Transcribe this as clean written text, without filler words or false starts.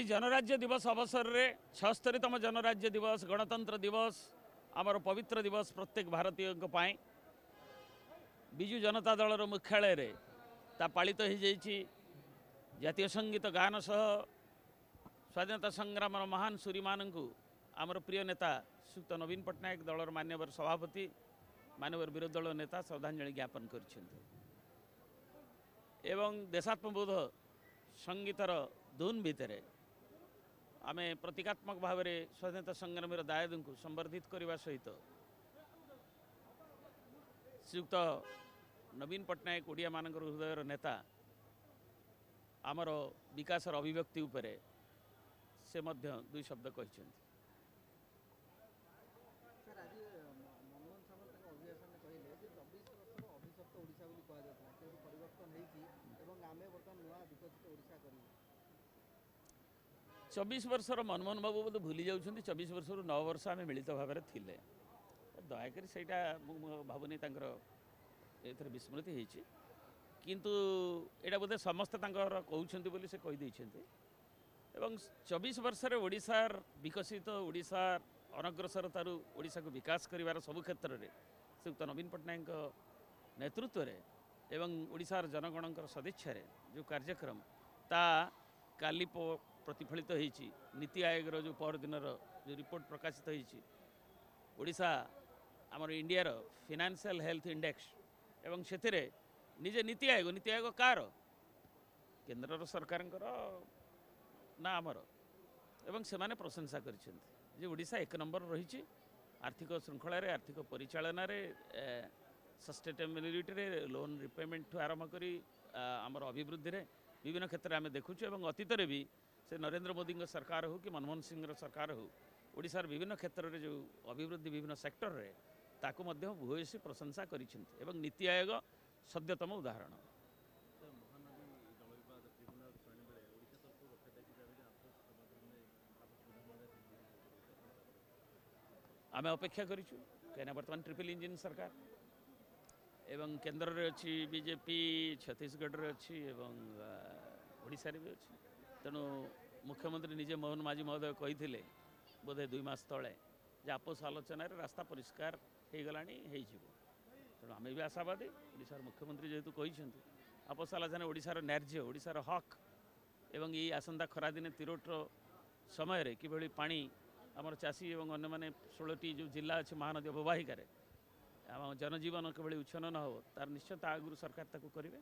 आज जनराज्य दिवस अवसर में 76तम जनराज्य दिवस गणतंत्र दिवस आमर पवित्र दिवस प्रत्येक भारतीय विजु जनता दल मुख्यालय रे ता पालित हो जातीय संगीत गान सह स्वाधीनता संग्राम महान सूरी मानू आमर प्रिय नेता श्रीयुक्त नवीन पट्टनायक दलर मान्यवर सभापति मान्यवर विरोधी दल नेता श्रद्धांजलि ज्ञापन कर देशात्मबोध संगीतर धुन भितर आमे प्रतीकात्मक भाव में स्वाधीनता संग्राम दायद को संवर्धित करने सहित श्रीयुक्त नवीन पट्टनायक ओडिया मान हृदयर नेता आमर विकास अभिव्यक्ति उपरे से मध्य दुई शब्द कहते चौबीस वर्षर मनमोहन बाबू बोध भूली जाऊँ 24 वर्ष 9 वर्ष आम मिलित भाव में थिले दयाकोरी से भावुनी ए विस्मृति होती किंतु एटा बोधे समस्त कहते बोली से कहीदे 24 वर्ष ओडिशार विकसित ओडिशार अनग्रसरतार ओडिशा को विकास करिवार सबु क्षेत्र में श्रीयुक्त नवीन पट्टनायक नेतृत्व में एवं ओडिशार जनगणकर सदिच्छा जो कार्यक्रम ता काली प्रतिफलित होती नीति आयोग जो परदिन जो रिपोर्ट प्रकाशित होती ओडिशा आमर इंडियार फाइनेंशियल हेल्थ इंडेक्स एवं से निजे नीति आयोग कार केंद्र सरकार ना आमर एवं से माने प्रशंसा कर ओडिशा 1 नंबर रही आर्थिक श्रृंखल आर्थिक परिचालन सस्टेनेबिलिटी रे लोन रिपेमेंट ठू आरंभ करी आमर अभिवृद्धि रे विभिन्न क्षेत्र में आम देखुचु एवं अतीत भी से नरेंद्र मोदी सरकार हो कि मनमोहन सिंह सरकार हो ओडिशार विभिन्न क्षेत्र में जो अभिवृद्धि विभिन्न सेक्टर रे ताकू मध्य भूयसी प्रशंसा करिसेंति एवं नीति आयोग सद्यतम उदाहरण आम अपेक्षा करूँ कहीं बर्तमान ट्रिपल इंजिन सरकार एवं केंद्र रे अच्छी बीजेपी छत्तीसगढ़ रे अच्छी एवं ओडिशा रे भी अच्छी तेणु मुख्यमंत्री निजे मोहन माझी महोदय कही बोधे 2 मास तले आपस आलोचन रास्ता परिष्कार हो गला तेणु आम भी आशावादी ओडिशार मुख्यमंत्री जेहेतु कही आपस आलोचना ओडिशार न्याय्य ओडिशार हक एवं ये आसंता खरादिने तिरोटर समय किभली पानी आमर चाषी एवं अन्य माने 16टी जो जिला अच्छे महानदी अववाहिकार आम जनजीवन किभली उच्छन न हो तार निश्चय आगुरी सरकार ताकू करेंगे।